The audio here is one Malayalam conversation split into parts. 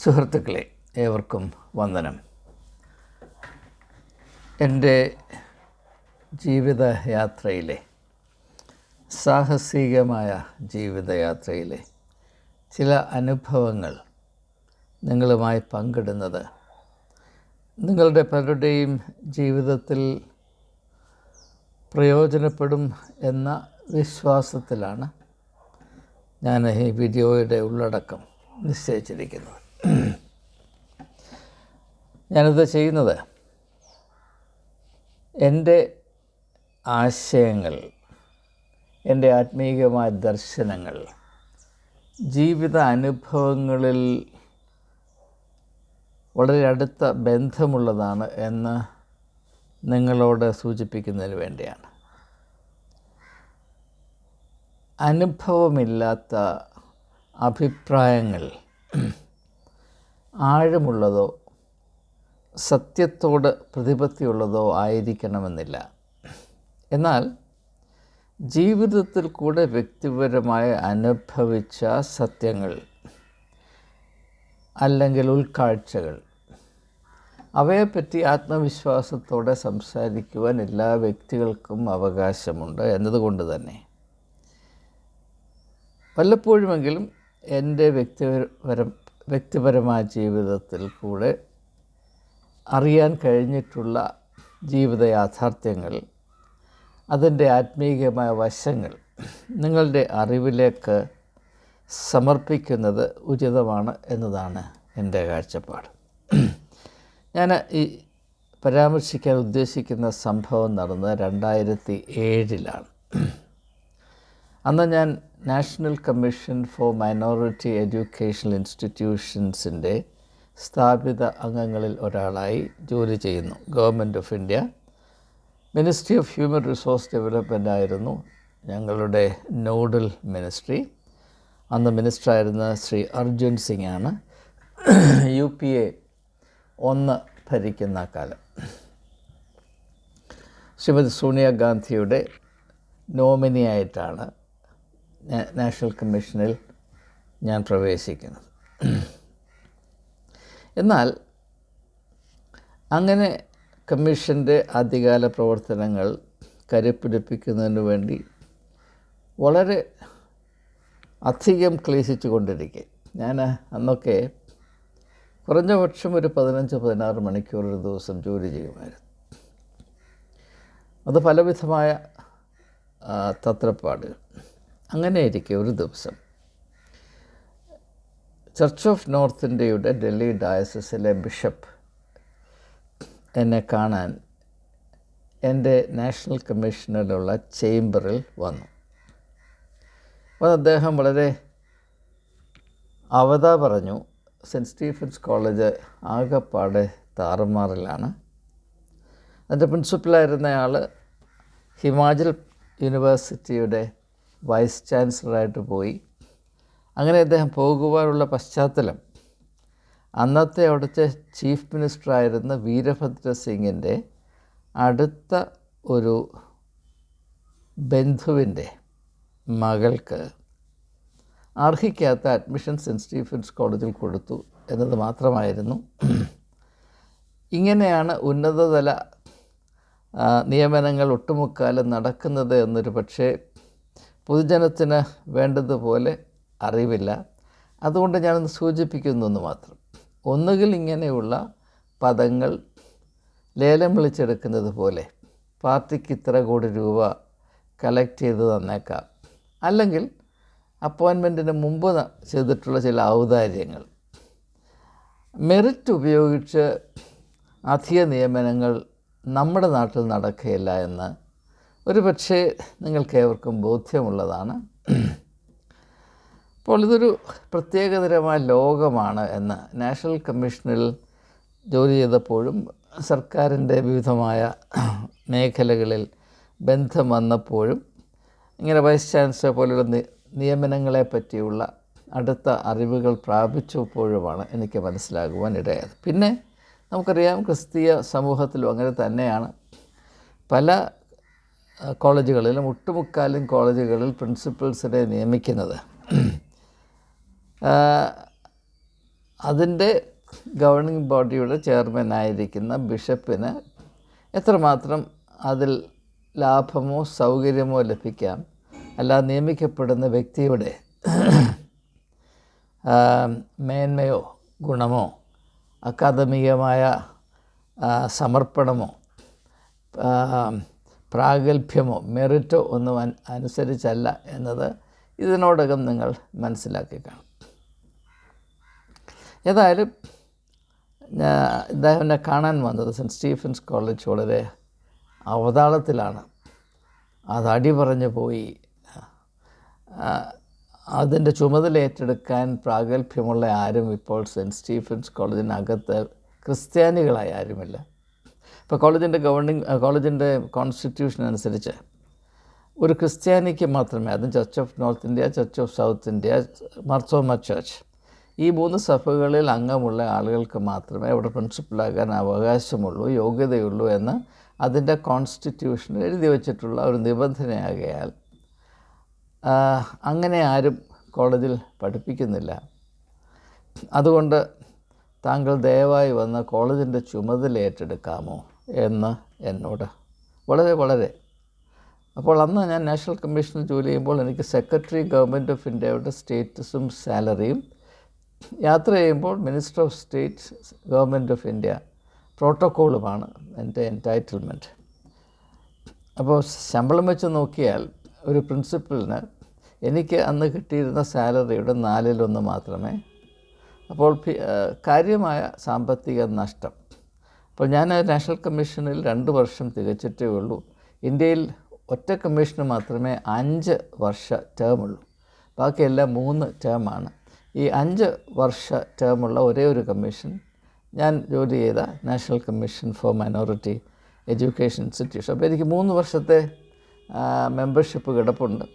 സുഹൃത്തുക്കളെ, ഏവർക്കും വന്ദനം. എൻ്റെ ജീവിതയാത്രയിലെ സാഹസികമായ ജീവിതയാത്രയിലെ ചില അനുഭവങ്ങൾ നിങ്ങളുമായി പങ്കിടുന്നത് നിങ്ങളുടെ പലരുടെയും ജീവിതത്തിൽ പ്രയോജനപ്പെടും എന്ന വിശ്വാസത്തിലാണ് ഞാൻ ഈ വീഡിയോയുടെ ഉള്ളടക്കം നിശ്ചയിച്ചിരിക്കുന്നത്. ഞാനിത് ചെയ്യുന്നത് എൻ്റെ ആശയങ്ങൾ, എൻ്റെ ആത്മീയമായ ദർശനങ്ങൾ ജീവിത അനുഭവങ്ങളിൽ വളരെ അടുത്ത ബന്ധമുള്ളതാണ് എന്ന് നിങ്ങളോട് സൂചിപ്പിക്കുന്നതിന് വേണ്ടിയാണ്. അനുഭവമില്ലാത്ത അഭിപ്രായങ്ങൾ ആഴമുള്ളതോ സത്യത്തോട് പ്രതിപത്തിയുള്ളതോ ആയിരിക്കണമെന്നില്ല. എന്നാൽ ജീവിതത്തിൽ കൂടെ വ്യക്തിപരമായി അനുഭവിച്ച സത്യങ്ങൾ അല്ലെങ്കിൽ ഉൾക്കാഴ്ചകൾ, അവയെപ്പറ്റി ആത്മവിശ്വാസത്തോടെ സംസാരിക്കുവാൻ എല്ലാ വ്യക്തികൾക്കും അവകാശമുണ്ട് എന്നതുകൊണ്ട് വല്ലപ്പോഴുമെങ്കിലും എൻ്റെ വ്യക്തിപരമായ ജീവിതത്തിൽ കൂടെ അറിയാൻ കഴിഞ്ഞിട്ടുള്ള ജീവിത യാഥാർത്ഥ്യങ്ങൾ, അതിൻ്റെ ആത്മീയമായ വശങ്ങൾ നിങ്ങളുടെ അറിവിലേക്ക് സമർപ്പിക്കുന്നത് ഉചിതമാണ് എന്നതാണ് എൻ്റെ കാഴ്ചപ്പാട്. ഞാൻ ഈ പരാമർശിക്കാൻ ഉദ്ദേശിക്കുന്ന സംഭവം നടന്നത് 2007 അന്ന് ഞാൻ national commission for minority educational ഇൻസ്റ്റിറ്റ്യൂഷൻസിൻ്റെ സ്ഥാപിത അംഗങ്ങളിൽ ഒരാളായി ജോലി ചെയ്യുന്നു. Government of India, ministry of human resource development ആയിരുന്നു ഞങ്ങളുടെ നോഡൽ മിനിസ്ട്രി. അന്ന് മിനിസ്റ്ററായിരുന്ന ശ്രീ അർജുൻ സിംഗ് ആണ്. UPA 1 ഭരിക്കുന്ന കാലം. ശ്രീമതി സോണിയാഗാന്ധിയുടെ നോമിനിയായിട്ടാണ് നാഷണൽ കമ്മീഷനിൽ ഞാൻ പ്രവേശിക്കുന്നത്. എന്നാൽ അങ്ങനെ കമ്മീഷൻ്റെ ആദ്യകാല പ്രവർത്തനങ്ങൾ കരുപ്പിടിപ്പിക്കുന്നതിന് വേണ്ടി വളരെ അധികം ക്ലേശിച്ചു കൊണ്ടിരിക്കെ ഞാൻ അന്നൊക്കെ കുറഞ്ഞ പക്ഷം ഒരു 15-16 മണിക്കൂർ ഒരു ദിവസം ജോലി ചെയ്യുമായിരുന്നു. അത് പലവിധമായ തത്രപ്പാടുകൾ. അങ്ങനെയിരിക്കെ ഒരു ദിവസം ചർച്ച് ഓഫ് നോർത്ത് ഇന്ത്യയുടെ ഡൽഹി ഡയസിസിലെ ബിഷപ്പ് എന്നെ കാണാൻ എൻ്റെ നാഷണൽ കമ്മീഷനിലുള്ള ചേംബറിൽ വന്നു. അപ്പോൾ അദ്ദേഹം വളരെ പറഞ്ഞു, സെൻറ്റ് സ്റ്റീഫൻസ് കോളേജ് ആകെപ്പാടെ താറുമാറിലാണ്. അതിൻ്റെ പ്രിൻസിപ്പലായിരുന്നയാൾ ഹിമാചൽ യൂണിവേഴ്സിറ്റിയുടെ വൈസ് ചാൻസലറായിട്ട് പോയി. അങ്ങനെ അദ്ദേഹം പോകുവാനുള്ള പശ്ചാത്തലം അന്നത്തെ അവിടുത്തെ ചീഫ് മിനിസ്റ്ററായിരുന്ന വീരഭദ്ര സിംഗിൻ്റെ അടുത്ത ഒരു ബന്ധുവിൻ്റെ മകൾക്ക് അർഹിക്കാത്ത അഡ്മിഷൻ സെൻറ്റ് സ്റ്റീഫൻസ് കോളേജിൽ കൊടുത്തു എന്നത് മാത്രമായിരുന്നു. ഇങ്ങനെയാണ് ഉന്നതതല നിയമനങ്ങൾ ഒട്ടുമുക്കാലും നടക്കുന്നത് എന്നൊരു പക്ഷേ പൊതുജനത്തിന് വേണ്ടതുപോലെ അറിവില്ല. അതുകൊണ്ട് ഞാനൊന്ന് സൂചിപ്പിക്കുന്നു എന്ന് മാത്രം. ഒന്നുകിൽ ഇങ്ങനെയുള്ള പദങ്ങൾ ലേലം വിളിച്ചെടുക്കുന്നത് പോലെ പാർട്ടിക്ക് ഇത്ര കോടി രൂപ കളക്ട് ചെയ്ത് തന്നേക്കാം, അല്ലെങ്കിൽ അപ്പോയിൻമെൻറ്റിന് മുമ്പ് ചെയ്തിട്ടുള്ള ചില ഔദാര്യങ്ങൾ, മെറിറ്റ് ഉപയോഗിച്ച് അധിക നിയമനങ്ങൾ നമ്മുടെ നാട്ടിൽ നടക്കുകയില്ല എന്ന് ഒരു പക്ഷേ നിങ്ങൾക്കേവർക്കും ബോധ്യമുള്ളതാണ്. അപ്പോൾ ഇതൊരു പ്രത്യേകതരമായ ലോകമാണ് എന്ന് നാഷണൽ കമ്മീഷനിൽ ജോലി ചെയ്തപ്പോഴും സർക്കാരിൻ്റെ വിവിധമായ മേഖലകളിൽ ബന്ധം വന്നപ്പോഴും ഇങ്ങനെ വൈസ് ചാൻസലർ പോലുള്ള നിയമനങ്ങളെ പറ്റിയുള്ള അടുത്ത അറിവുകൾ പ്രാപിച്ചപ്പോഴുമാണ് എനിക്ക് മനസ്സിലാകുവാൻ ഇടയായത്. പിന്നെ നമുക്കറിയാം, ക്രിസ്തീയ സമൂഹത്തിലും അങ്ങനെ തന്നെയാണ്. പല കോളേജുകളിലും, ഒട്ടുമുക്കാലും കോളേജുകളിൽ പ്രിൻസിപ്പൽസിനെ നിയമിക്കുന്നത് അതിൻ്റെ ഗവർണിംഗ് ബോഡിയുടെ ചെയർമാനായിരിക്കുന്ന ബിഷപ്പിന് എത്രമാത്രം അതിൽ ലാഭമോ സൗകര്യമോ ലഭിക്കാം, അല്ലാതെ നിയമിക്കപ്പെടുന്ന വ്യക്തിയുടെ മേന്മയോ ഗുണമോ അക്കാദമികമായ സമർപ്പണമോ പ്രാഗൽഭ്യമോ മെറിറ്റോ ഒന്നും അനുസരിച്ചല്ല എന്നത് ഇതിനോടകം നിങ്ങൾ മനസ്സിലാക്കി കാണും. ഏതായാലും ഇദ്ദേഹം എന്നെ കാണാൻ വന്നത് സെൻറ്റ് സ്റ്റീഫൻസ് കോളേജ് വളരെ അവതാളത്തിലാണ്. അത് അടി പറഞ്ഞു പോയി. അതിൻ്റെ ചുമതല ഏറ്റെടുക്കാൻ പ്രാഗൽഭ്യമുള്ള ആരും ഇപ്പോൾ സെൻറ്റ് സ്റ്റീഫൻസ് കോളേജിനകത്ത് ക്രിസ്ത്യാനികളായി ആരുമില്ല. ഇപ്പോൾ കോളേജിൻ്റെ കോൺസ്റ്റിറ്റ്യൂഷൻ അനുസരിച്ച് ഒരു ക്രിസ്ത്യാനിക്ക് മാത്രമേ, അതും church of north India, church of south India, Marthoma church, ഈ 3 സഭകളിൽ അംഗമുള്ള ആളുകൾക്ക് മാത്രമേ അവിടെ പ്രിൻസിപ്പലാകാൻ അവകാശമുള്ളൂ, യോഗ്യതയുള്ളൂ എന്ന് അതിൻ്റെ കോൺസ്റ്റിറ്റ്യൂഷനിൽ എഴുതി വച്ചിട്ടുള്ള ഒരു നിബന്ധനയാകയാൽ അങ്ങനെ ആരും കോളേജിൽ പഠിപ്പിക്കുന്നില്ല. അതുകൊണ്ട് താങ്കൾ ദയവായി വന്ന് കോളേജിൻ്റെ ചുമതല ഏറ്റെടുക്കാമോ എന്ന് എന്നോട് വളരെ അപ്പോൾ അന്ന് ഞാൻ നാഷണൽ കമ്മീഷനിൽ ജോലി ചെയ്യുമ്പോൾ എനിക്ക് സെക്രട്ടറി ഗവൺമെൻറ് ഓഫ് ഇന്ത്യയുടെ സ്റ്റേറ്റസും സാലറിയും, യാത്ര ചെയ്യുമ്പോൾ minister of state government of India പ്രോട്ടോക്കോളുമാണ് എൻ്റെ എൻറ്റൈറ്റിൽമെൻറ്റ്. അപ്പോൾ ശമ്പളം വെച്ച് നോക്കിയാൽ ഒരു പ്രിൻസിപ്പലിന് എനിക്ക് അന്ന് കിട്ടിയിരുന്ന സാലറിയുടെ 1/4 മാത്രമേ. അപ്പോൾ കാര്യമായ സാമ്പത്തിക നഷ്ടം. അപ്പോൾ ഞാൻ നാഷണൽ കമ്മീഷനിൽ 2 വർഷം തികച്ചിട്ടേ ഉള്ളൂ. ഇന്ത്യയിൽ ഒറ്റ കമ്മീഷന് മാത്രമേ 5 വർഷ ടേമുള്ളൂ, ബാക്കിയെല്ലാം 3 ടേമാണ്. ഈ 5 വർഷ ടേമുള്ള ഒരേ ഒരു കമ്മീഷൻ ഞാൻ ജോലി ചെയ്ത national commission for minority education institution. അപ്പോൾ എനിക്ക് 3 വർഷത്തെ മെമ്പർഷിപ്പ് കിടപ്പുണ്ട്.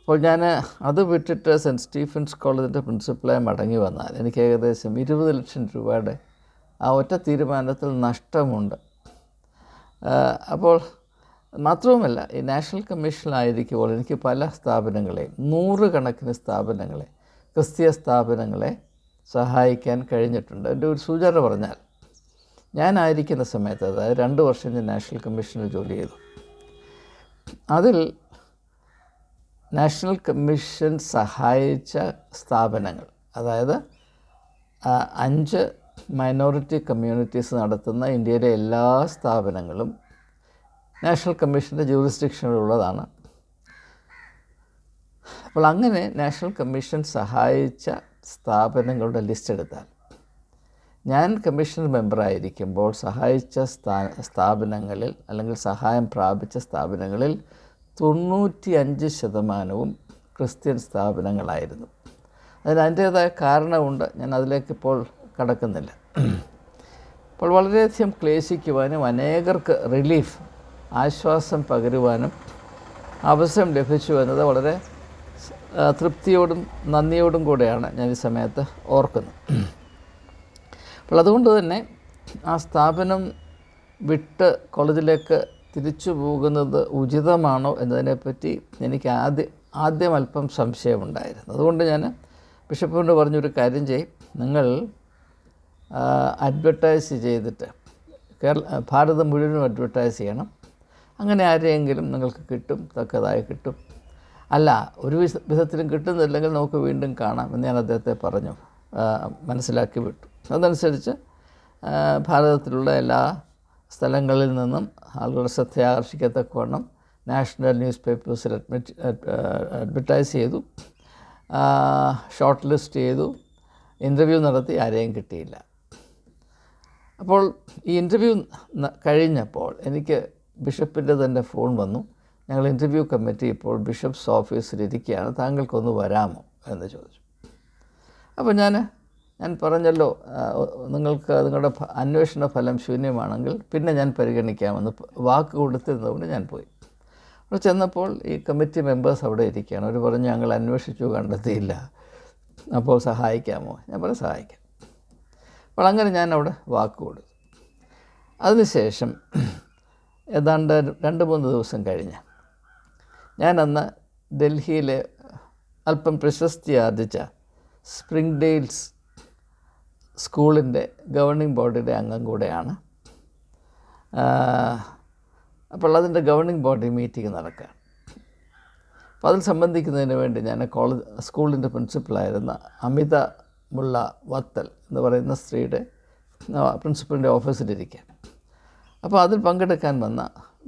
അപ്പോൾ ഞാൻ അത് വിട്ടിട്ട് സെൻറ്റ് സ്റ്റീഫൻസ് കോളേജിൻ്റെ പ്രിൻസിപ്പലായി മടങ്ങി വന്നാൽ എനിക്ക് ഏകദേശം 20 ലക്ഷം രൂപയുടെ ആ ഒറ്റ തീരുമാനത്തിൽ നഷ്ടമുണ്ട്. അപ്പോൾ മാത്രവുമല്ല, ഈ നാഷണൽ കമ്മീഷനിലായിരിക്കുമ്പോൾ എനിക്ക് പല സ്ഥാപനങ്ങളെ, 100 കണക്കിന് സ്ഥാപനങ്ങളെ, ക്രിസ്തീയ സ്ഥാപനങ്ങളെ സഹായിക്കാൻ കഴിഞ്ഞിട്ടുണ്ട്. എൻ്റെ ഒരു സൂചന പറഞ്ഞാൽ, ഞാനായിരിക്കുന്ന സമയത്ത്, അതായത് 2 വർഷം ഞാൻ നാഷണൽ കമ്മീഷനിൽ ജോലി ചെയ്തു. അതിൽ നാഷണൽ കമ്മീഷൻ സഹായിച്ച സ്ഥാപനങ്ങൾ, അതായത് 5 മൈനോറിറ്റി കമ്മ്യൂണിറ്റീസ് നടത്തുന്ന ഇന്ത്യയിലെ എല്ലാ സ്ഥാപനങ്ങളും നാഷണൽ കമ്മീഷൻ്റെ ജൂറിസ്ഡിക്ഷനിലുള്ളതാണ്. അപ്പോൾ അങ്ങനെ നാഷണൽ കമ്മീഷൻ സഹായിച്ച സ്ഥാപനങ്ങളുടെ ലിസ്റ്റ് എടുത്താൽ, ഞാൻ കമ്മീഷൻ മെമ്പറായിരിക്കുമ്പോൾ സഹായിച്ച സ്ഥാപനങ്ങളിൽ അല്ലെങ്കിൽ സഹായം പ്രാപിച്ച സ്ഥാപനങ്ങളിൽ 95% ക്രിസ്ത്യൻ സ്ഥാപനങ്ങളായിരുന്നു. അതിന് അതിൻ്റേതായ കാരണമുണ്ട്, ഞാൻ അതിലേക്കിപ്പോൾ കടക്കുന്നില്ല. അപ്പോൾ വളരെയധികം ക്ലേശിക്കുവാനും അനേകർക്ക് റിലീഫ്, ആശ്വാസം പകരുവാനും അവസരം ലഭിച്ചു എന്നത് വളരെ തൃപ്തിയോടും നന്ദിയോടും കൂടെയാണ് ഞാൻ ഈ സമയത്ത് ഓർക്കുന്നത്. അപ്പോൾ അതുകൊണ്ട് തന്നെ ആ സ്ഥാപനം വിട്ട് കോളേജിലേക്ക് തിരിച്ചു പോകുന്നത് ഉചിതമാണോ എന്നതിനെപ്പറ്റി എനിക്ക് ആദ്യം അല്പം സംശയമുണ്ടായിരുന്നു. അതുകൊണ്ട് ഞാൻ ബിഷപ്പിനോട് പറഞ്ഞൊരു കാര്യം ചെയ്യും, നിങ്ങൾ അഡ്വർടൈസ് ചെയ്തിട്ട് ഭാരതം മുഴുവനും അഡ്വർടൈസ് ചെയ്യണം. അങ്ങനെ ആരെയെങ്കിലും നിങ്ങൾക്ക് കിട്ടും, തക്കതായി കിട്ടും. അല്ല, ഒരു വിധത്തിലും കിട്ടുന്നില്ലെങ്കിൽ നമുക്ക് വീണ്ടും കാണാം എന്ന് ഞാൻ അദ്ദേഹത്തെ പറഞ്ഞു, മനസ്സിലാക്കി വിട്ടു. അതനുസരിച്ച് ഭാരതത്തിലുള്ള എല്ലാ സ്ഥലങ്ങളിൽ നിന്നും ആളുകളുടെ ശ്രദ്ധ ആകർഷിക്കത്തക്കവണ്ണം നാഷണൽ ന്യൂസ് പേപ്പേഴ്സിൽ അഡ്വർടൈസ് ചെയ്തു, ഷോർട്ട് ലിസ്റ്റ് ചെയ്തു, ഇൻ്റർവ്യൂ നടത്തി. ആരെയും കിട്ടിയില്ല. അപ്പോൾ ഈ ഇൻ്റർവ്യൂ കഴിഞ്ഞപ്പോൾ എനിക്ക് ബിഷപ്പിൻ്റെ തന്നെ ഫോൺ വന്നു, ഞങ്ങൾ ഇൻ്റർവ്യൂ കമ്മിറ്റി ഇപ്പോൾ ബിഷപ്സ് ഓഫീസിലിരിക്കുകയാണ്, താങ്കൾക്കൊന്ന് വരാമോ എന്ന് ചോദിച്ചു. അപ്പോൾ ഞാൻ പറഞ്ഞല്ലോ, നിങ്ങൾക്ക് നിങ്ങളുടെ അന്വേഷണ ഫലം ശൂന്യമാണെങ്കിൽ പിന്നെ ഞാൻ പരിഗണിക്കാമെന്ന് വാക്ക് കൊടുത്തിരുന്നതുകൊണ്ട് ഞാൻ പോയി. അവിടെ ചെന്നപ്പോൾ ഈ കമ്മിറ്റി മെമ്പേഴ്സ് അവിടെ ഇരിക്കുകയാണ്. അവർ പറഞ്ഞു, ഞങ്ങൾ അന്വേഷിച്ചു, കണ്ടെത്തിയില്ല, അപ്പോൾ സഹായിക്കാമോ? ഞാൻ പറഞ്ഞു, സഹായിക്കാം. അപ്പോൾ അങ്ങനെ ഞാൻ അവിടെ വാക്ക് കൊടുത്തു. അതിനുശേഷം ഏതാണ്ട് 2-3 ദിവസം കഴിഞ്ഞ് ഞാനന്ന് ഡൽഹിയിലെ അല്പം പ്രശസ്തി ആർജിച്ച സ്പ്രിംഗ് ഡെയിൽസ് സ്കൂളിൻ്റെ ഗവർണിംഗ് ബോഡിയുടെ അംഗം കൂടെയാണ്. അപ്പോൾ അതിൻ്റെ ഗവർണിംഗ് ബോഡി മീറ്റിംഗ് നടക്കുകയാണ്. അപ്പോൾ അതിൽ സംബന്ധിക്കുന്നതിന് വേണ്ടി ഞാൻ സ്കൂളിൻ്റെ പ്രിൻസിപ്പളായിരുന്ന അമിത മുള്ള വത്തൽ എന്ന് പറയുന്ന സ്ത്രീയുടെ പ്രിൻസിപ്പലിൻ്റെ ഓഫീസിലിരിക്കുക. അപ്പോൾ അതിൽ പങ്കെടുക്കാൻ വന്ന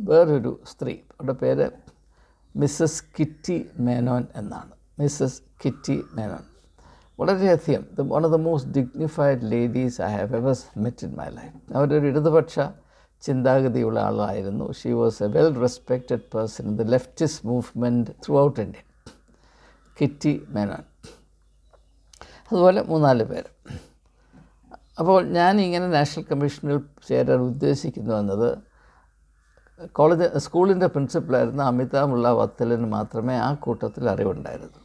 വേറൊരു സ്ത്രീ, അവരുടെ പേര് മിസ്സസ് കിറ്റി മേനോൻ എന്നാണ്. മിസ്സസ് കിറ്റി മേനോൻ വളരെയധികം one of the most dignified ladies I have ever met in my life. അവരൊരു ഇടതുപക്ഷ ചിന്താഗതിയുള്ള ആളായിരുന്നു. She was A well respected person in the leftist movement through out India. Kitty Menon, അതുപോലെ 3-4 പേര്. അപ്പോൾ ഞാനിങ്ങനെ നാഷണൽ കമ്മീഷനിൽ ചേരാൻ ഉദ്ദേശിക്കുന്നു എന്നത് സ്കൂളിൻ്റെ പ്രിൻസിപ്പലായിരുന്ന അമിത മുള്ള വത്തലിന് മാത്രമേ ആ കൂട്ടത്തിൽ അറിവുണ്ടായിരുന്നു.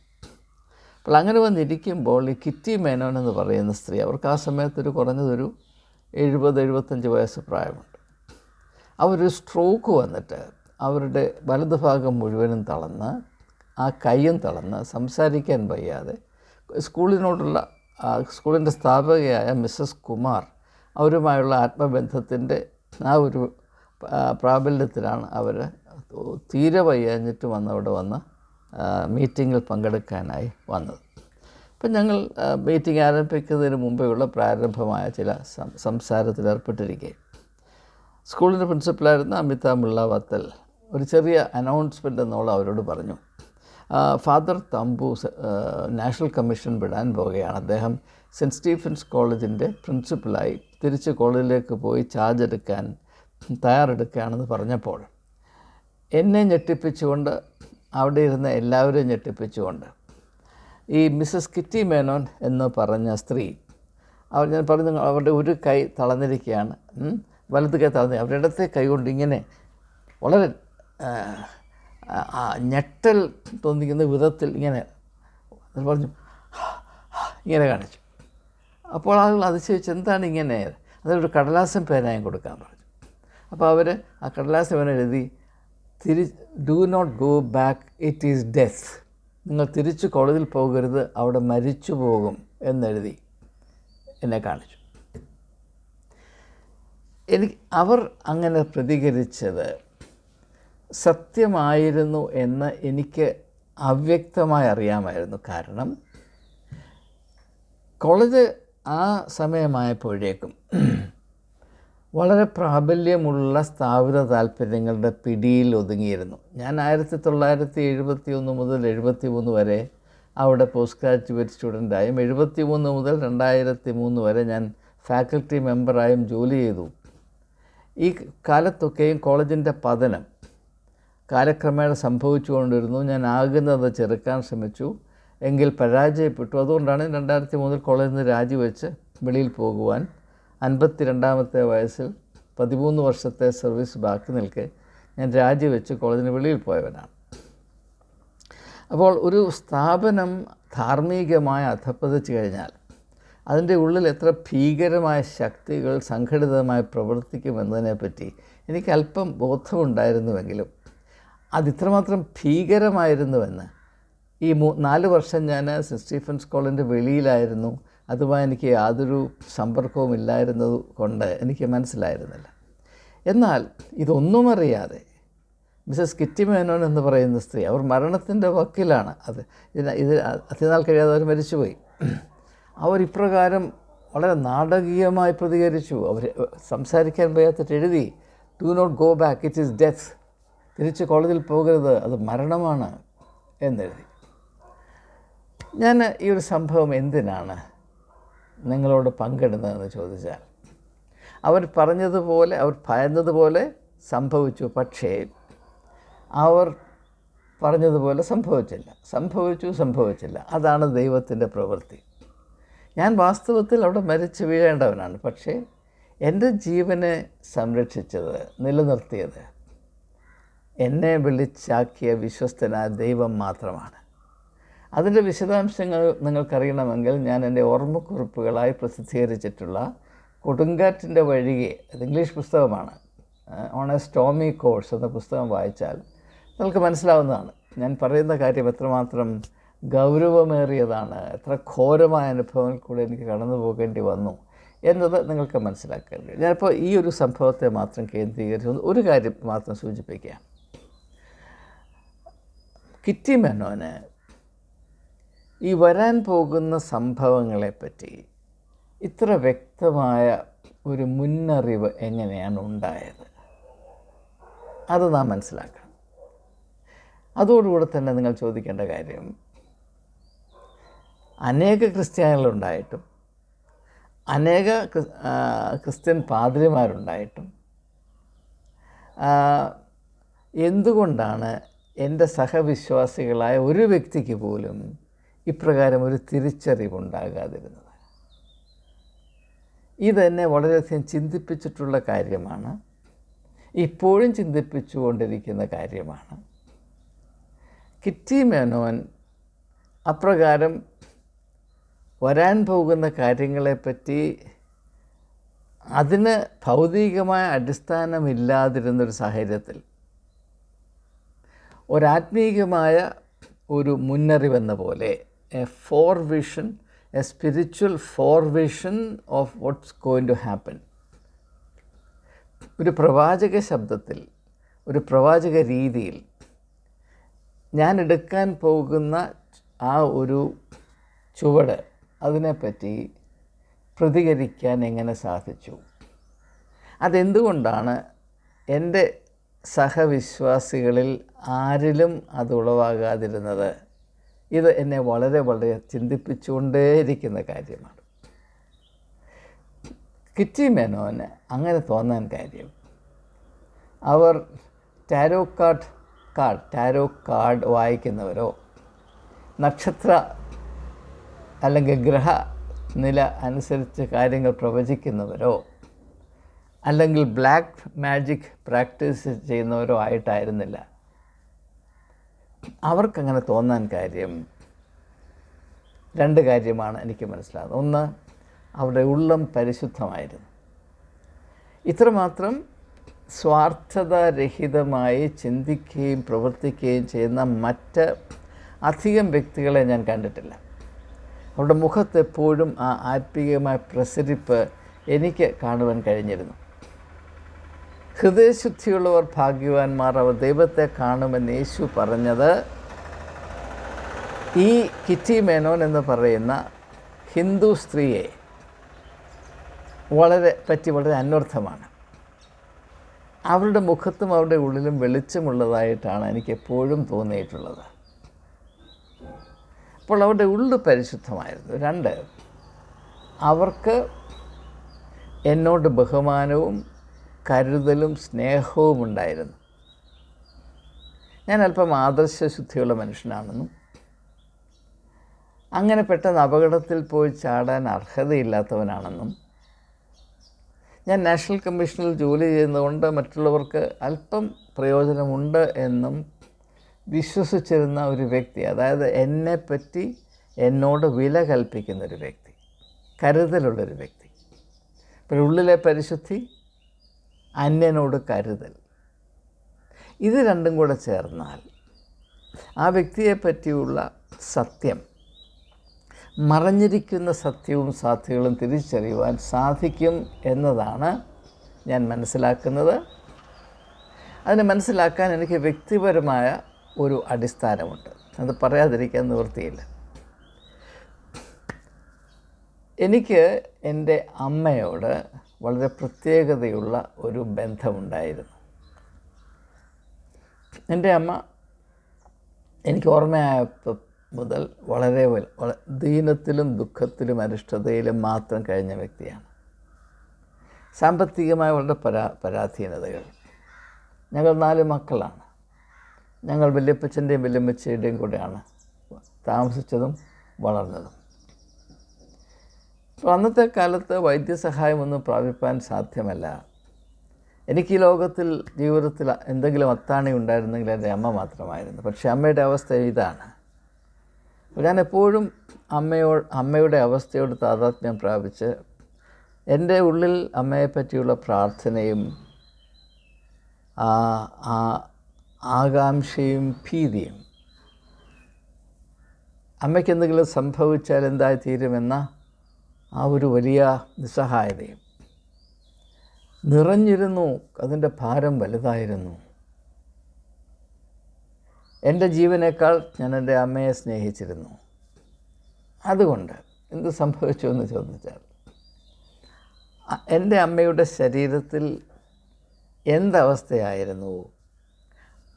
അപ്പോൾ അങ്ങനെ വന്നിരിക്കുമ്പോൾ ഈ കിറ്റി മേനോൻ എന്ന് പറയുന്ന സ്ത്രീ, അവർക്ക് ആ സമയത്തൊരു കുറഞ്ഞതൊരു 70-75 വയസ്സ് പ്രായമുണ്ട്. അവരൊരു സ്ട്രോക്ക് വന്നിട്ട് അവരുടെ വലതുഭാഗം മുഴുവനും തളർന്ന്, ആ കയ്യും തളർന്ന്, സംസാരിക്കാൻ വയ്യാതെ സ്കൂളിനോടുള്ള സ്കൂളിൻ്റെ സ്ഥാപകയായ മിസ്സസ് കുമാർ അവരുമായുള്ള ആത്മബന്ധത്തിൻ്റെ ആ ഒരു പ്രാബല്യത്തിലാണ് അവർ തീരെ വയ്യാഞ്ഞിട്ട് അവിടെ വന്ന് മീറ്റിങ്ങിൽ പങ്കെടുക്കാനായി വന്നത്. അപ്പം ഞങ്ങൾ മീറ്റിംഗ് ആരംഭിക്കുന്നതിന് മുമ്പെയുള്ള പ്രാരംഭമായ ചില സംസാരത്തിലേർപ്പെട്ടിരിക്കുകയും സ്കൂളിൻ്റെ പ്രിൻസിപ്പലായിരുന്ന അമിത മുള്ള വത്തൽ ഒരു ചെറിയ അനൗൺസ്മെൻ്റ് എന്നോളം അവരോട് പറഞ്ഞു. ഫാദർ തമ്പു നാഷണൽ കമ്മീഷൻ വിടാൻ പോവുകയാണ്. അദ്ദേഹം സെൻറ്റ് സ്റ്റീഫൻസ് കോളേജിൻ്റെ പ്രിൻസിപ്പലായി തിരിച്ച് കോളേജിലേക്ക് പോയി ചാർജ് എടുക്കാൻ തയ്യാറെടുക്കുകയാണെന്ന് പറഞ്ഞപ്പോൾ എന്നെ ഞെട്ടിപ്പിച്ചുകൊണ്ട്, അവിടെ ഇരുന്ന എല്ലാവരെയും ഞെട്ടിപ്പിച്ചുകൊണ്ട്, ഈ മിസ്സസ് കിറ്റി മേനോൻ എന്ന് പറഞ്ഞ സ്ത്രീ, ഞാൻ പറഞ്ഞു അവരുടെ ഒരു കൈ തളർന്നിരിക്കുകയാണ്, വലത് കൈ തളർന്നി, അവരുടെ ഇടത്തെ കൈ കൊണ്ട് ഇങ്ങനെ വളരെ ഞെട്ടൽ തോന്നിക്കുന്ന വിധത്തിൽ ഇങ്ങനെ പറഞ്ഞു, ഇങ്ങനെ കാണിച്ചു. അപ്പോൾ ആളുകൾ അതിശയിച്ച് എന്താണ് ഇങ്ങനെ, അതൊരു കടലാസം പേനായും കൊടുക്കാൻ പറഞ്ഞു. അപ്പോൾ അവർ ആ കടലാസം പേന എഴുതി, do not go back, it is death, നിങ്ങൾ തിരിച്ച് കോളേജിൽ പോകരുത്, അവിടെ മരിച്ചു പോകും എന്നെഴുതി എന്നെ കാണിച്ചു. അവർ അങ്ങനെ പ്രതികരിച്ചത് സത്യമായിരുന്നു എന്ന് എനിക്ക് അവ്യക്തമായി അറിയാമായിരുന്നു. കാരണം കോളേജ് ആ സമയമായപ്പോഴേക്കും വളരെ പ്രാബല്യമുള്ള സ്ഥാപിത താല്പര്യങ്ങളുടെ പിടിയിൽ ഒതുങ്ങിയിരുന്നു. ഞാൻ 1971 മുതൽ 73 വരെ അവിടെ പോസ്റ്റ് ഗ്രാജുവേറ്റ് സ്റ്റുഡൻ്റായും 73 മുതൽ 2003 വരെ ഞാൻ ഫാക്കൽറ്റി മെമ്പറായും ജോലി ചെയ്തു. ഈ കാലത്തൊക്കെയും കോളേജിൻ്റെ പതനം കാലക്രമേണ സംഭവിച്ചുകൊണ്ടിരുന്നു. ഞാൻ ആകുന്നത് ചെറുക്കാൻ ശ്രമിച്ചു, എങ്കിൽ പരാജയപ്പെട്ടു. അതുകൊണ്ടാണ് 2003 കോളേജിൽ നിന്ന് രാജിവെച്ച് വെളിയിൽ പോകുവാൻ 52-ാമത്തെ വയസ്സിൽ 13 വർഷത്തെ സർവീസ് ബാക്കി നിൽക്കെ ഞാൻ രാജിവെച്ച് കോളേജിന് വെളിയിൽ പോയവനാണ്. അപ്പോൾ ഒരു സ്ഥാപനം ധാർമ്മികമായി അധപ്പതിച്ചു കഴിഞ്ഞാൽ അതിൻ്റെ ഉള്ളിൽ എത്ര ഭീകരമായ ശക്തികൾ സംഘടിതമായി പ്രവർത്തിക്കുമെന്നതിനെപ്പറ്റി എനിക്ക് അല്പം ബോധമുണ്ടായിരുന്നുവെങ്കിലും അതിത്രമാത്രം ഭീകരമായിരുന്നുവെന്ന് ഈ 4 വർഷം ഞാൻ സെൻറ്റ് സ്റ്റീഫൻസ് കോളേജിൻ്റെ വെളിയിലായിരുന്നു, അതുമായി എനിക്ക് യാതൊരു സമ്പർക്കവും ഇല്ലായിരുന്നത് കൊണ്ട് എനിക്ക് മനസ്സിലായിരുന്നില്ല. എന്നാൽ ഇതൊന്നും അറിയാതെ മിസ്സസ് കിറ്റി മേനോൻ എന്ന് പറയുന്ന സ്ത്രീ, അവർ മരണത്തിൻ്റെ വക്കിലാണ്, ഇത് അധികനാൾ കഴിയാതെ അവർ മരിച്ചുപോയി. അവർ ഇപ്രകാരം വളരെ നാടകീയമായി പ്രതികരിച്ചു. അവർ സംസാരിക്കാൻ വയ്യാത്തിട്ട് എഴുതി, do not go back, it is death, തിരിച്ച് കോളേജിൽ പോകരുത്, അത് മരണമാണ് എന്നെഴുതി. ഞാൻ ഈ ഒരു സംഭവം എന്തിനാണ് നിങ്ങളോട് പങ്കിടുന്നതെന്ന് ചോദിച്ചാൽ, അവർ പറഞ്ഞതുപോലെ, അവർ ഭയന്നതുപോലെ സംഭവിച്ചു. പക്ഷേ അവർ പറഞ്ഞതുപോലെ സംഭവിച്ചില്ല. അതാണ് ദൈവത്തിൻ്റെ പ്രവൃത്തി. ഞാൻ വാസ്തവത്തിൽ അവിടെ മരിച്ചു വീഴേണ്ടവനാണ്. പക്ഷേ എൻ്റെ ജീവനെ സംരക്ഷിച്ചത്, നിലനിർത്തിയത് എന്നെ വിളിച്ചാക്കിയ വിശ്വസ്തനായ ദൈവം മാത്രമാണ്. അതിൻ്റെ വിശദാംശങ്ങൾ നിങ്ങൾക്കറിയണമെങ്കിൽ ഞാൻ എൻ്റെ ഓർമ്മക്കുറിപ്പുകളായി പ്രസിദ്ധീകരിച്ചിട്ടുള്ള കൊടുങ്കാറ്റിൻ്റെ വഴിയെ, അത് ഇംഗ്ലീഷ് പുസ്തകമാണ്, ഓൺ എ സ്റ്റോമി കോഴ്സ് എന്ന പുസ്തകം വായിച്ചാൽ നിങ്ങൾക്ക് മനസ്സിലാവുന്നതാണ് ഞാൻ പറയുന്ന കാര്യം എത്രമാത്രം ഗൗരവമേറിയതാണ്, എത്ര ഘോരമായ അനുഭവങ്ങൾ കൂടെ എനിക്ക് കടന്നു പോകേണ്ടി വന്നു എന്നത് നിങ്ങൾക്ക് മനസ്സിലാക്കാൻ കഴിയും. ഞാനിപ്പോൾ ഈ ഒരു സംഭവത്തെ മാത്രം കേന്ദ്രീകരിച്ച് ഒരു കാര്യം മാത്രം സൂചിപ്പിക്കാം. കിറ്റി മേനോന് ഈ വരാൻ പോകുന്ന സംഭവങ്ങളെപ്പറ്റി ഇത്ര വ്യക്തമായ ഒരു മുന്നറിവ് എങ്ങനെയാണ് ഉണ്ടായത്? അത് നാം മനസ്സിലാക്കണം. അതോടുകൂടെ തന്നെ നിങ്ങൾ ചോദിക്കേണ്ട കാര്യം, അനേക ക്രിസ്ത്യാനികളുണ്ടായിട്ടും അനേക ക്രിസ്ത്യൻ പാദ്രിമാരുണ്ടായിട്ടും എന്തുകൊണ്ടാണ് എൻ്റെ സഹവിശ്വാസികളായ ഒരു വ്യക്തിക്ക് പോലും ഇപ്രകാരം ഒരു തിരിച്ചറിവുണ്ടാകാതിരുന്നത്? ഇതെന്നെ വളരെയധികം ചിന്തിപ്പിച്ചിട്ടുള്ള കാര്യമാണ്, ഇപ്പോഴും ചിന്തിപ്പിച്ചുകൊണ്ടിരിക്കുന്ന കാര്യമാണ്. കിറ്റി മേനോൻ അപ്രകാരം വരാൻ പോകുന്ന കാര്യങ്ങളെപ്പറ്റി അതിന് ഭൗതികമായ അടിസ്ഥാനമില്ലാതിരുന്നൊരു സാഹചര്യത്തിൽ ഒരാത്മീകമായ ഒരു മുന്നറിവെന്ന പോലെ a fore vision, a spiritual fore vision of what's going to happen, ഒരു പ്രവാചക ശബ്ദത്തിൽ, ഒരു പ്രവാചക രീതിയിൽ ഞാൻ എടുക്കാൻ പോകുന്ന ആ ഒരു ചുവട്, അതിനെപ്പറ്റി പ്രതികരിക്കാൻ എങ്ങനെ സാധിച്ചു? അതെന്തുകൊണ്ടാണ് എൻ്റെ സഹവിശ്വാസികളിൽ ആരിലും അത് ഉളവാകാതിരുന്നത്? ഇത് എന്നെ വളരെ വളരെ ചിന്തിപ്പിച്ചുകൊണ്ടേയിരിക്കുന്ന കാര്യമാണ്. കിറ്റി മേനോന് അങ്ങനെ തോന്നാൻ കാര്യം, അവർ ടാരോ കാർഡ് വായിക്കുന്നവരോ നക്ഷത്ര അല്ലെങ്കിൽ ഗ്രഹ നില അനുസരിച്ച് കാര്യങ്ങൾ പ്രവചിക്കുന്നവരോ അല്ലെങ്കിൽ ബ്ലാക്ക് മാജിക് പ്രാക്ടീസ് ചെയ്യുന്നവരോ ആയിട്ടായിരുന്നില്ല. അവർക്കങ്ങനെ തോന്നാൻ കാര്യം രണ്ട് കാര്യമാണ് എനിക്ക് മനസ്സിലാകുന്നത്. ഒന്ന്, അവരുടെ ഉള്ളം പരിശുദ്ധമായിരുന്നു. ഇത്രമാത്രം സ്വാർത്ഥതാരഹിതമായി ചിന്തിക്കുകയും പ്രവർത്തിക്കുകയും ചെയ്യുന്ന മറ്റ് അധികം വ്യക്തികളെ ഞാൻ കണ്ടിട്ടില്ല. അവരുടെ മുഖത്തെപ്പോഴും ആ ആത്മീയമായ പ്രസരിപ്പ് എനിക്ക് കാണുവാൻ കഴിഞ്ഞിരുന്നു. ഹൃദയശുദ്ധിയുള്ളവർ ഭാഗ്യവാന്മാർ, അവർ ദൈവത്തെ കാണുമെന്ന് യേശു പറഞ്ഞത് ഈ കിറ്റി മേനോൻ എന്ന് പറയുന്ന ഹിന്ദു സ്ത്രീയെ വളരെ അന്വർത്ഥമാണ്. അവരുടെ മുഖത്തും അവരുടെ ഉള്ളിലും വെളിച്ചമുള്ളതായിട്ടാണ് എനിക്കെപ്പോഴും തോന്നിയിട്ടുള്ളത്. അപ്പോൾ അവരുടെ ഉള്ളു പരിശുദ്ധമായിരുന്നു. രണ്ട്, അവർക്ക് എന്നോട് ബഹുമാനവും കരുതലും സ്നേഹവും ഉണ്ടായിരുന്നു. ഞാൻ അല്പം ആദർശശുദ്ധിയുള്ള മനുഷ്യനാണെന്നും അങ്ങനെ പെട്ടെന്ന് അപകടത്തിൽ പോയി ചാടാൻ അർഹതയില്ലാത്തവനാണെന്നും ഞാൻ നാഷണൽ കമ്മീഷനിൽ ജോലി ചെയ്യുന്നതുകൊണ്ട് മറ്റുള്ളവർക്ക് അല്പം പ്രയോജനമുണ്ട് എന്നും വിശ്വസിച്ചിരുന്ന ഒരു വ്യക്തി, അതായത് എന്നെപ്പറ്റി എന്നോട് വില കൽപ്പിക്കുന്നൊരു വ്യക്തി, കരുതലുള്ളൊരു വ്യക്തി. ഇപ്പോൾ ഉള്ളിലെ പരിശുദ്ധി, അന്യനോട് കരുതൽ, ഇത് രണ്ടും കൂടെ ചേർന്നാൽ ആ വ്യക്തിയെ പറ്റിയുള്ള സത്യം, മറഞ്ഞിരിക്കുന്ന സത്യവും സാധ്യതകളും തിരിച്ചറിയുവാൻ സാധിക്കും എന്നതാണ് ഞാൻ മനസ്സിലാക്കുന്നത്. അതിനെ മനസ്സിലാക്കാൻ എനിക്ക് വ്യക്തിപരമായ ഒരു അടിസ്ഥാനമുണ്ട്, അത് പറയാതിരിക്കാൻ നിവൃത്തിയില്ല. എനിക്ക് എൻ്റെ അമ്മയോട് വളരെ പ്രത്യേകതയുള്ള ഒരു ബന്ധമുണ്ടായിരുന്നു. എൻ്റെ അമ്മ എനിക്ക് ഓർമ്മയായപ്പോൾ മുതൽ വളരെ ദീനത്തിലും ദുഃഖത്തിലും അരിഷ്ടതയിലും മാത്രം കഴിഞ്ഞ വ്യക്തിയാണ്. സാമ്പത്തികമായ വളരെ പരാധീനതകൾ. ഞങ്ങൾ 4 മക്കളാണ്. ഞങ്ങൾ വല്യപ്പച്ചൻ്റെയും വല്യമ്മച്ചയുടെയും കൂടെയാണ് താമസിച്ചതും വളർന്നതും. അപ്പോൾ അന്നത്തെ കാലത്ത് വൈദ്യസഹായമൊന്നും പ്രാപിപ്പാൻ സാധ്യമല്ല. എനിക്ക് ഈ ജീവിതത്തിൽ എന്തെങ്കിലും അത്താണി ഉണ്ടായിരുന്നെങ്കിൽ എൻ്റെ അമ്മ മാത്രമായിരുന്നു. പക്ഷേ അമ്മയുടെ അവസ്ഥ ഇതാണ്. ഞാൻ എപ്പോഴും അമ്മയുടെ അവസ്ഥയോട് താതാത്മ്യം പ്രാപിച്ച് എൻ്റെ ഉള്ളിൽ അമ്മയെപ്പറ്റിയുള്ള പ്രാർത്ഥനയും ആകാംക്ഷയും ഭീതിയും, അമ്മയ്ക്ക് എന്തെങ്കിലും സംഭവിച്ചാൽ എന്തായി തീരുമെന്ന ആ ഒരു വലിയ നിസ്സഹായതയും. നിറഞ്ഞിരുന്നു, അതിൻ്റെ ഭാരം വലുതായിരുന്നു. എൻ്റെ ജീവനേക്കാൾ ഞാൻ എൻ്റെ അമ്മയെ സ്നേഹിച്ചിരുന്നു. അതുകൊണ്ട് എന്ത് സംഭവിച്ചു എന്ന് ചോദിച്ചാൽ, എൻ്റെ അമ്മയുടെ ശരീരത്തിൽ എന്തവസ്ഥയായിരുന്നു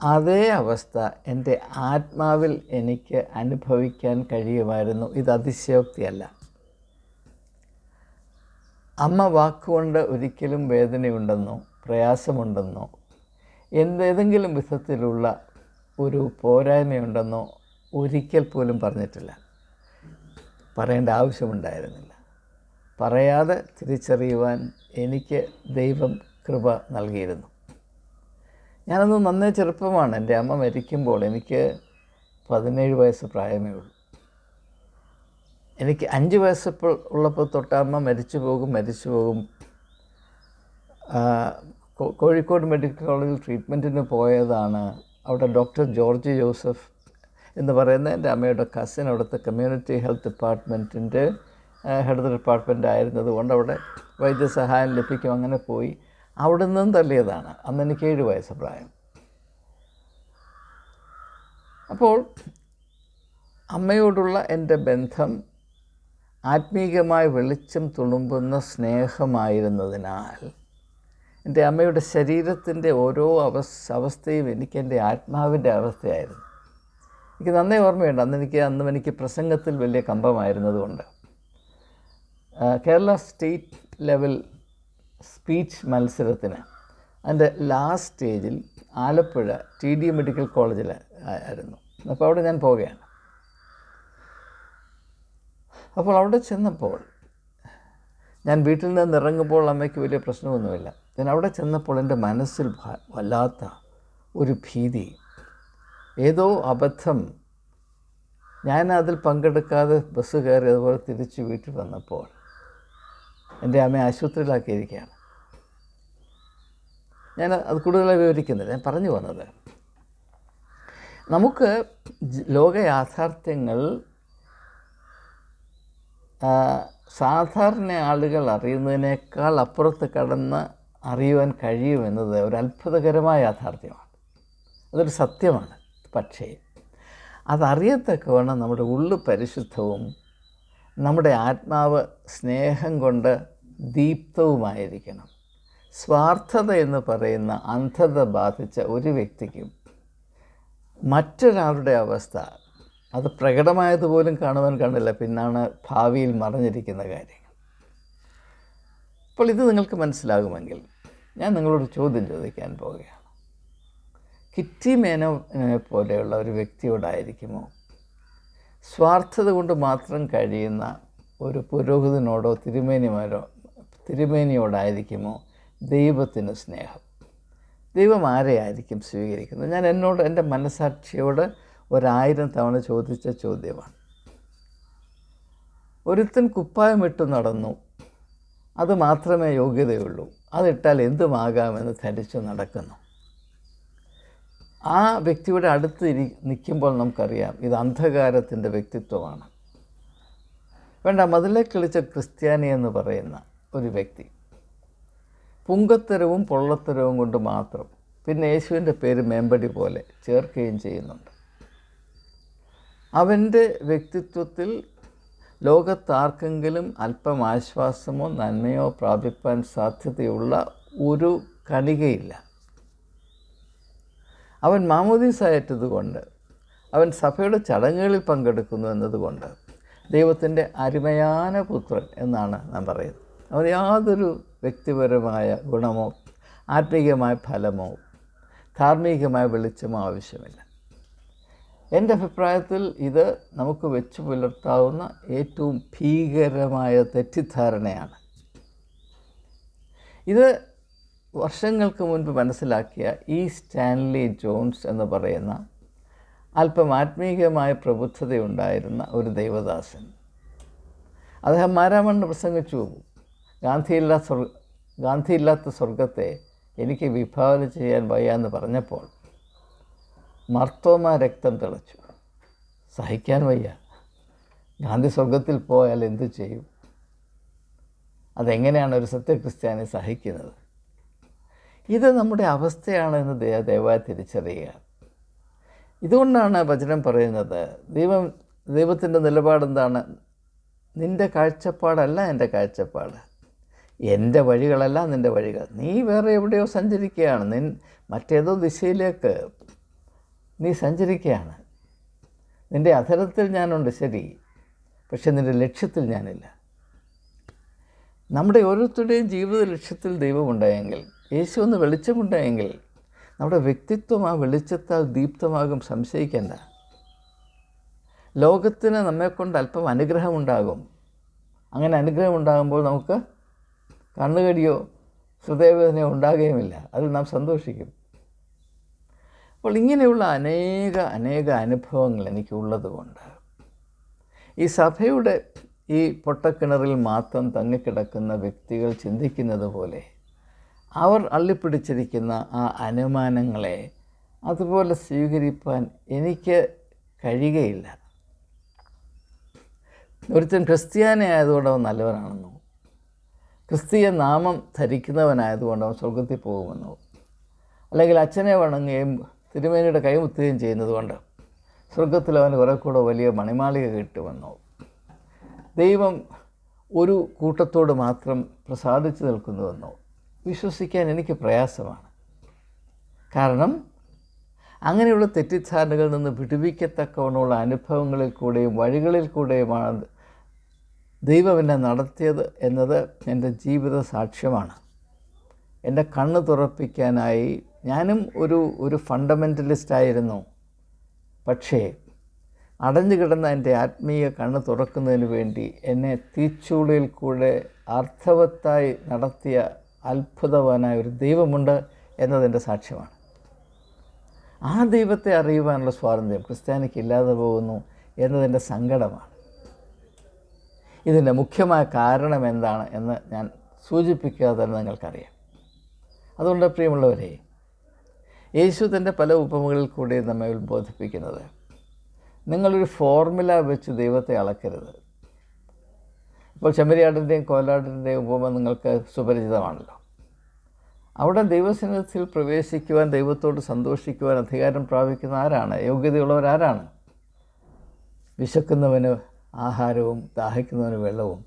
അതേ അവസ്ഥ എൻ്റെ ആത്മാവിൽ എനിക്ക് അനുഭവിക്കാൻ കഴിയുമായിരുന്നു. ഇത് അതിശയോക്തിയല്ല. അമ്മ വാക്കുകൊണ്ട് ഒരിക്കലും വേദനയുണ്ടെന്നോ പ്രയാസമുണ്ടെന്നോ ഏതെങ്കിലും വിധത്തിലുള്ള ഒരു പോരായ്മയുണ്ടെന്നോ ഒരിക്കൽ പോലും പറഞ്ഞിട്ടില്ല. പറയേണ്ട ആവശ്യമുണ്ടായിരുന്നില്ല. പറയാതെ തിരിച്ചറിയുവാൻ എനിക്ക് ദൈവം കൃപ നൽകിയിരുന്നു. ഞാനന്ന് നന്നേ ചെറുപ്പമാണ്. എൻ്റെ അമ്മ മരിക്കുമ്പോൾ എനിക്ക് 17 വയസ്സ് പ്രായമേ ഉള്ളൂ. എനിക്ക് 5 വയസ്സപ്പോൾ ഉള്ളപ്പോൾ തൊട്ട് അമ്മ മരിച്ചു പോകും. കോഴിക്കോട് മെഡിക്കൽ കോളേജിൽ ട്രീറ്റ്മെൻറ്റിന് പോയതാണ്. അവിടെ ഡോക്ടർ ജോർജ് ജോസഫ് എന്ന് പറയുന്ന എൻ്റെ അമ്മയുടെ കസിൻ അവിടുത്തെ കമ്മ്യൂണിറ്റി ഹെൽത്ത് ഡിപ്പാർട്ട്മെൻറ്റിൻ്റെ ഹെൽത്ത് ഡിപ്പാർട്ട്മെൻ്റ് ആയിരുന്നത് കൊണ്ട് അവിടെ വൈദ്യസഹായം ലഭിക്കും. അങ്ങനെ പോയി അവിടെ നിന്നും തള്ളിയതാണ്. അന്ന് എനിക്ക് 7 വയസ്സ് പ്രായം. അപ്പോൾ അമ്മയോടുള്ള എൻ്റെ ബന്ധം ആത്മീകമായി വെളിച്ചം തുളുമ്പുന്ന സ്നേഹമായിരുന്നതിനാൽ എൻ്റെ അമ്മയുടെ ശരീരത്തിൻ്റെ ഓരോ അവസ്ഥയും എനിക്കെൻ്റെ ആത്മാവിൻ്റെ അവസ്ഥയായിരുന്നു. എനിക്ക് നന്നേ ഓർമ്മയുണ്ട്. അന്നും എനിക്ക് പ്രസംഗത്തിൽ വലിയ കമ്പമായിരുന്നതുകൊണ്ട് കേരള സ്റ്റേറ്റ് ലെവൽ സ്പീച്ച് മത്സരത്തിന് അതിൻ്റെ ലാസ്റ്റ് സ്റ്റേജിൽ ആലപ്പുഴ TD മെഡിക്കൽ കോളേജിൽ ആയിരുന്നു. അപ്പോൾ അവിടെ ഞാൻ പോവുകയാണ്. അപ്പോൾ അവിടെ ചെന്നപ്പോൾ ഞാൻ വീട്ടിൽ നിന്ന് ഇറങ്ങുമ്പോൾ അമ്മയ്ക്ക് വലിയ പ്രശ്നമൊന്നുമില്ല. ഞാൻ അവിടെ ചെന്നപ്പോൾ എൻ്റെ മനസ്സിൽ വല്ലാത്ത ഒരു ഭീതി. ഏതോ അബദ്ധം, ഞാൻ അതിൽ പങ്കെടുക്കാതെ ബസ് കയറി അതുപോലെ തിരിച്ച് വീട്ടിൽ വന്നപ്പോൾ എൻ്റെ അമ്മയെ ആശുപത്രിയിലാക്കിയിരിക്കുകയാണ്. ഞാൻ അത് കൂടുതലായി വിവരിക്കുന്നില്ല. ഞാൻ പറഞ്ഞു വന്നത്, നമുക്ക് ലോക യാഥാർത്ഥ്യങ്ങൾ സാധാരണ ആളുകൾ അറിയുന്നതിനേക്കാൾ അപ്പുറത്ത് കടന്ന് അറിയുവാൻ കഴിയുമെന്നത് ഒരു അത്ഭുതകരമായ യാഥാർത്ഥ്യമാണ്. അതൊരു സത്യമാണ്. പക്ഷേ അതറിയത്തക്കവണ്ണം നമ്മുടെ ഉള്ളു പരിശുദ്ധവും നമ്മുടെ ആത്മാവ് സ്നേഹം കൊണ്ട് ദീപ്തവുമായിരിക്കണം. സ്വാർത്ഥത എന്ന് പറയുന്ന അന്ധത ബാധിച്ച ഒരു വ്യക്തിക്കും മറ്റൊരാളുടെ അവസ്ഥ അത് പ്രകടമായതുപോലും കാണുവാൻ കാണില്ല. പിന്നാണ് ഭാവിയിൽ മറഞ്ഞിരിക്കുന്ന കാര്യങ്ങൾ. അപ്പോൾ ഇത് നിങ്ങൾക്ക് മനസ്സിലാകുമെങ്കിൽ ഞാൻ നിങ്ങളോട് ചോദ്യം ചോദിക്കാൻ പോവുകയാണ്. കിറ്റി മേനോനെ പോലെയുള്ള ഒരു വ്യക്തിയോടായിരിക്കുമോ, സ്വാർത്ഥത കൊണ്ട് മാത്രം കഴിയുന്ന ഒരു പുരോഹിതനോടോ തിരുമേനിയോടായിരിക്കുമോ ദൈവത്തിന് സ്നേഹം? ദൈവം ആരെയായിരിക്കും സ്വീകരിക്കുന്നത്? ഞാൻ എൻ്റെ മനസാക്ഷിയോട് 1000 തവണ ചോദിച്ച ചോദ്യമാണ്. ഒരുത്തൻ കുപ്പായമിട്ട് നടന്നു, അത് മാത്രമേ യോഗ്യതയുള്ളൂ, അതിട്ടാൽ എന്തുമാകാമെന്ന് ധരിച്ചു നടക്കുന്നു. ആ വ്യക്തിയുടെ അടുത്ത് നിൽക്കുമ്പോൾ നമുക്കറിയാം ഇത് അന്ധകാരത്തിൻ്റെ വ്യക്തിത്വമാണ്. വേണ്ട, മതിലെ കിളിച്ച ക്രിസ്ത്യാനി എന്ന് പറയുന്ന ഒരു വ്യക്തി പുങ്കത്തരവും പൊള്ളത്തരവും കൊണ്ട് മാത്രം പിന്നെ യേശുവിൻ്റെ പേര് മേമ്പടി പോലെ ചേർക്കുകയും ചെയ്യുന്നുണ്ട്. അവൻ്റെ വ്യക്തിത്വത്തിൽ ലോകത്താർക്കെങ്കിലും അല്പം ആശ്വാസമോ നന്മയോ പ്രാപിപ്പാൻ സാധ്യതയുള്ള ഒരു കണികയില്ല. അവൻ മാമോദീസായതുകൊണ്ട്, അവൻ സഭയുടെ ചടങ്ങുകളിൽ പങ്കെടുക്കുന്നു എന്നതുകൊണ്ട് ദൈവത്തിൻ്റെ അരുമയാന പുത്രൻ എന്നാണ് നാം പറയുന്നത്. അവന് യാതൊരു വ്യക്തിപരമായ ഗുണമോ ആത്മീകമായ ഫലമോ ധാർമ്മികമായ വെളിച്ചമോ ആവശ്യമില്ല. എൻ്റെ അഭിപ്രായത്തിൽ ഇത് നമുക്ക് വെച്ച് പുലർത്താവുന്ന ഏറ്റവും ഭീകരമായ തെറ്റിദ്ധാരണയാണ്. ഇത് വർഷങ്ങൾക്ക് മുൻപ് മനസ്സിലാക്കിയ സ്റ്റാൻലി ജോൺസ് എന്ന് പറയുന്ന അല്പം ആത്മീകമായ പ്രബുദ്ധതയുണ്ടായിരുന്ന ഒരു ദൈവദാസൻ, അദ്ദേഹം മാരാമണ്ണ് പ്രസംഗിച്ചു, ഗാന്ധിയില്ലാത്ത സ്വർഗത്തെ എനിക്ക് വിഭാവന ചെയ്യാൻ വയ്യാന്ന് പറഞ്ഞപ്പോൾ മർത്തോമ രക്തം തിളച്ചു. സഹിക്കാൻ വയ്യ. ഗാന്ധി സ്വർഗത്തിൽ പോയാൽ എന്തു ചെയ്യും? അതെങ്ങനെയാണ് ഒരു സത്യക്രിസ്ത്യാനി സഹിക്കുന്നത്? ഇത് നമ്മുടെ അവസ്ഥയാണെന്ന് ദയവായി തിരിച്ചറിയുക. ഇതുകൊണ്ടാണ് വചനം പറയുന്നത്, ദൈവത്തിൻ്റെ നിലപാടെന്താണ്? നിൻ്റെ കാഴ്ചപ്പാടല്ല എൻ്റെ കാഴ്ചപ്പാട്, എൻ്റെ വഴികളല്ല നിൻ്റെ വഴികൾ. നീ വേറെ എവിടെയോ സഞ്ചരിക്കുകയാണ്, മറ്റേതോ ദിശയിലേക്ക് നീ സഞ്ചരിക്കുകയാണ്. നിൻ്റെ അധരത്തിൽ ഞാനുണ്ട്, ശരി, പക്ഷെ നിൻ്റെ ലക്ഷ്യത്തിൽ ഞാനില്ല. നമ്മുടെ ഓരോരുത്തരുടെയും ജീവിത ലക്ഷ്യത്തിൽ ദൈവമുണ്ടായെങ്കിൽ, യേശു എന്ന് വെളിച്ചമുണ്ടായെങ്കിൽ, നമ്മുടെ വ്യക്തിത്വം ആ വെളിച്ചത്താൽ ദീപ്തമാകും, സംശയിക്കേണ്ട. ലോകത്തിന് നമ്മെക്കൊണ്ട് അല്പം അനുഗ്രഹമുണ്ടാകും. അങ്ങനെ അനുഗ്രഹം ഉണ്ടാകുമ്പോൾ നമുക്ക് കണ്ണുകടിയോ ഹൃദയവേദനയോ ഉണ്ടാകുകയുമില്ല, അതിൽ നാം സന്തോഷിക്കും. അപ്പോൾ ഇങ്ങനെയുള്ള അനേക അനുഭവങ്ങൾ എനിക്കുള്ളത് കൊണ്ട് ഈ സഭയുടെ ഈ പൊട്ടക്കിണറിൽ മാത്രം തങ്ങിക്കിടക്കുന്ന വ്യക്തികൾ ചിന്തിക്കുന്നത് പോലെ അവർ അള്ളിപ്പിടിച്ചിരിക്കുന്ന ആ അനുമാനങ്ങളെ അതുപോലെ സ്വീകരിപ്പാൻ എനിക്ക് കഴിയുകയില്ല. ഒരുത്തൻ ക്രിസ്ത്യാനി ആയതുകൊണ്ട് അവൻ നല്ലവനാണെന്നോ, ക്രിസ്തീയ നാമം ധരിക്കുന്നവനായതുകൊണ്ട് അവൻ സ്വർഗത്തിൽ പോകുമെന്നോ, അല്ലെങ്കിൽ അച്ഛനെ വണങ്ങുകയും തിരുമേനിയുടെ കൈമുത്തുകയും ചെയ്യുന്നതുകൊണ്ട് സ്വർഗത്തിൽ അവന് കുറെ കൂടെ വലിയ മണിമാളിക കിട്ടുമെന്നോ, ദൈവം ഒരു കൂട്ടത്തോട് മാത്രം പ്രസാദിച്ചു നിൽക്കുന്നുവെന്നോ വിശ്വസിക്കാൻ എനിക്ക് പ്രയാസമാണ്. കാരണം അങ്ങനെയുള്ള തെറ്റിദ്ധാരണകളിൽ നിന്ന് വിടുവിക്കത്തക്കവണ്ണമുള്ള അനുഭവങ്ങളിൽ കൂടെയും വഴികളിൽ കൂടെയുമാണ് ദൈവം എന്നെ നടത്തിയത് എന്നത് എൻ്റെ ജീവിത സാക്ഷ്യമാണ്. എൻ്റെ കണ്ണ് തുറപ്പിക്കാനായി ഞാനും ഒരു ഫണ്ടമെൻ്റലിസ്റ്റായിരുന്നു. പക്ഷേ അടഞ്ഞു കിടന്ന എൻ്റെ ആത്മീയ കണ്ണ് തുറക്കുന്നതിന് വേണ്ടി എന്നെ തീച്ചൂളയിൽ കൂടെ അർത്ഥവത്തായി നടത്തിയ അത്ഭുതവാനായ ഒരു ദൈവമുണ്ട് എന്നതെൻ്റെ സാക്ഷ്യമാണ്. ആ ദൈവത്തെ അറിയുവാനുള്ള സ്വാതന്ത്ര്യം ക്രിസ്ത്യാനിക്ക് ഇല്ലാതെ പോകുന്നു എന്നതിൻ്റെ സങ്കടമാണ്. ഇതിൻ്റെ മുഖ്യമായ കാരണം എന്താണ് എന്ന് ഞാൻ സൂചിപ്പിക്കാതെ തന്നെ നിങ്ങൾക്കറിയാം. അതുകൊണ്ട് പ്രിയമുള്ളവരെ, യേശു തൻ്റെ പല ഉപമകളിൽ കൂടി നമ്മെ ഉത്ബോധിപ്പിക്കുന്നത്, നിങ്ങളൊരു ഫോർമുല വെച്ച് ദൈവത്തെ അളക്കരുത്. ഇപ്പോൾ ചെമ്മരിയാടിൻ്റെയും കോലാടിൻ്റെയും ഉപമ നിങ്ങൾക്ക് സുപരിചിതമാണല്ലോ. അവിടെ ദൈവസന്നിധിയിൽ പ്രവേശിക്കുവാൻ, ദൈവത്തോട് സന്തോഷിക്കുവാൻ അധികാരം പ്രാപിക്കുന്ന ആരാണ്? യോഗ്യതയുള്ളവരാരാണ്? വിശക്കുന്നവന് ആഹാരവും ദാഹിക്കുന്നവന് വെള്ളവും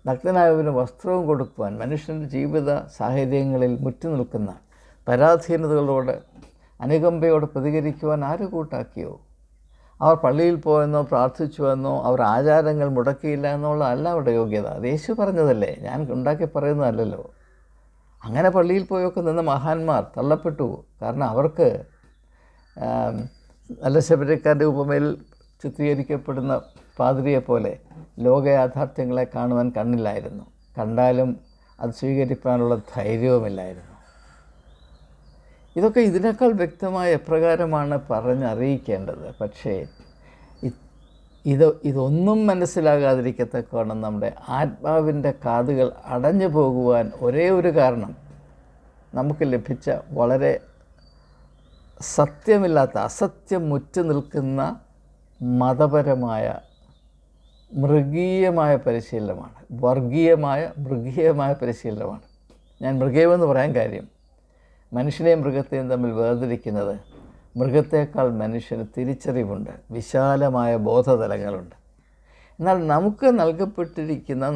നഗ്നനായവന് വസ്ത്രവും കൊടുക്കുവാൻ മനുഷ്യൻ്റെ ജീവിത സാഹചര്യങ്ങളിൽ മുറ്റി നിൽക്കുന്ന പരാധീനതകളോട് അനുകമ്പയോട് പ്രതികരിക്കുവാൻ ആര് കൂട്ടാക്കിയോ? അവർ പള്ളിയിൽ പോയെന്നോ പ്രാർത്ഥിച്ചുവെന്നോ അവർ ആചാരങ്ങൾ മുടക്കിയില്ല എന്നുള്ളതല്ല അവിടെ യോഗ്യത. അത് യേശു പറഞ്ഞതല്ലേ, ഞാൻ ഉണ്ടാക്കി പറയുന്നതല്ലല്ലോ. അങ്ങനെ പള്ളിയിൽ പോയൊക്കെ നിന്ന മഹാന്മാർ തള്ളപ്പെട്ടു. കാരണം അവർക്ക് നല്ല ശബരിക്കാരുടെ ഉപമയിൽ ചിത്രീകരിക്കപ്പെടുന്ന പാതിരിയെ പോലെ ലോക യാഥാർത്ഥ്യങ്ങളെ കാണുവാൻ കണ്ണില്ലായിരുന്നു. കണ്ടാലും അത് സ്വീകരിക്കാനുള്ള ധൈര്യവുമില്ലായിരുന്നു. ഇതൊക്കെ ഇതിനേക്കാൾ വ്യക്തമായി എപ്രകാരമാണ് പറഞ്ഞറിയിക്കേണ്ടത്. പക്ഷേ ഇതൊന്നും മനസ്സിലാകാതിരിക്കത്തക്കവണ്ണം നമ്മുടെ ആത്മാവിൻ്റെ കാതുകൾ അടഞ്ഞു പോകുവാൻ ഒരേ ഒരു കാരണം, നമുക്ക് ലഭിച്ച വളരെ സത്യമില്ലാത്ത, അസത്യം മുറ്റി നിൽക്കുന്ന മതപരമായ മൃഗീയമായ പരിശീലനമാണ്. മൃഗീയമായ പരിശീലനമാണ്. ഞാൻ മൃഗീയമെന്ന് പറയാൻ കാര്യം, മനുഷ്യനെയും മൃഗത്തെയും തമ്മിൽ വേർതിരിക്കുന്നത്, മൃഗത്തേക്കാൾ മനുഷ്യന് തിരിച്ചറിവുണ്ട്, വിശാലമായ ബോധതലങ്ങളുണ്ട്. എന്നാൽ നമുക്ക്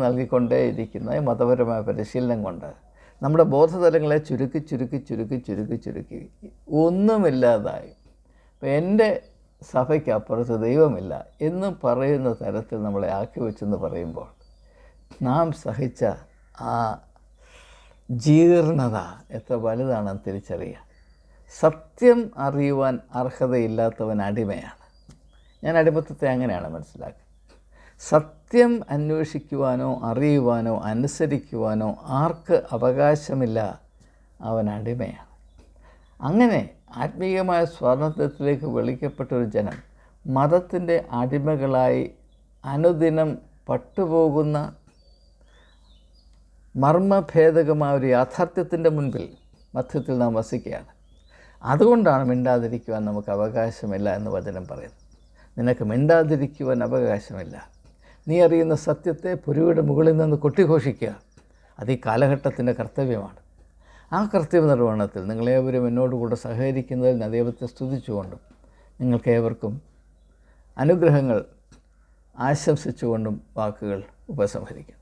നൽകിക്കൊണ്ടേയിരിക്കുന്ന ഈ മതപരമായ പരിശീലനം കൊണ്ട് നമ്മുടെ ബോധതലങ്ങളെ ചുരുക്കി ഒന്നുമില്ലാതായി. ഇപ്പം എൻ്റെ സഭയ്ക്കപ്പുറത്ത് ദൈവമില്ല എന്ന് പറയുന്ന തരത്തിൽ നമ്മളെ ആക്കി വെച്ചെന്ന് പറയുമ്പോൾ നാം സഹിച്ച ആ ജീർണത എത്ര വലുതാണെന്ന് തിരിച്ചറിയുക. സത്യം അറിയുവാൻ അർഹതയില്ലാത്തവൻ അടിമയാണ്. ഞാൻ അടിമത്തത്തെ അങ്ങനെയാണ് മനസ്സിലാക്കുക. സത്യം അന്വേഷിക്കുവാനോ അറിയുവാനോ അനുസരിക്കുവാനോ ആർക്ക് അവകാശമില്ല, അവൻ അടിമയാണ്. അങ്ങനെ ആത്മീയമായ സ്വാതന്ത്ര്യത്തിലേക്ക് വിളിക്കപ്പെട്ടൊരു ജനം മതത്തിൻ്റെ അടിമകളായി അനുദിനം പട്ടുപോകുന്ന മർമ്മഭേദകമായ ഒരു യാഥാർത്ഥ്യത്തിൻ്റെ മുൻപിൽ മധ്യത്തിൽ നാം വസിക്കുകയാണ്. അതുകൊണ്ടാണ് മിണ്ടാതിരിക്കുവാൻ നമുക്ക് അവകാശമില്ല എന്ന് വചനം പറയുന്നു. നിനക്ക് മിണ്ടാതിരിക്കുവാൻ അവകാശമില്ല. നീ അറിയുന്ന സത്യത്തെ പുരുവിടെ മുകളിൽ നിന്ന് കൊട്ടിഘോഷിക്കുക. അത് ഈ കാലഘട്ടത്തിൻ്റെ കർത്തവ്യമാണ്. ആ കർത്തവ്യ നിർവഹണത്തിൽ നിങ്ങളേവരും എന്നോടുകൂടെ സഹകരിക്കുന്നതിൽ ഞാൻ ദൈവത്തെ സ്തുതിച്ചുകൊണ്ടും നിങ്ങൾക്കേവർക്കും അനുഗ്രഹങ്ങൾ ആശംസിച്ചുകൊണ്ടും വാക്കുകൾ ഉപസംഹരിക്കും.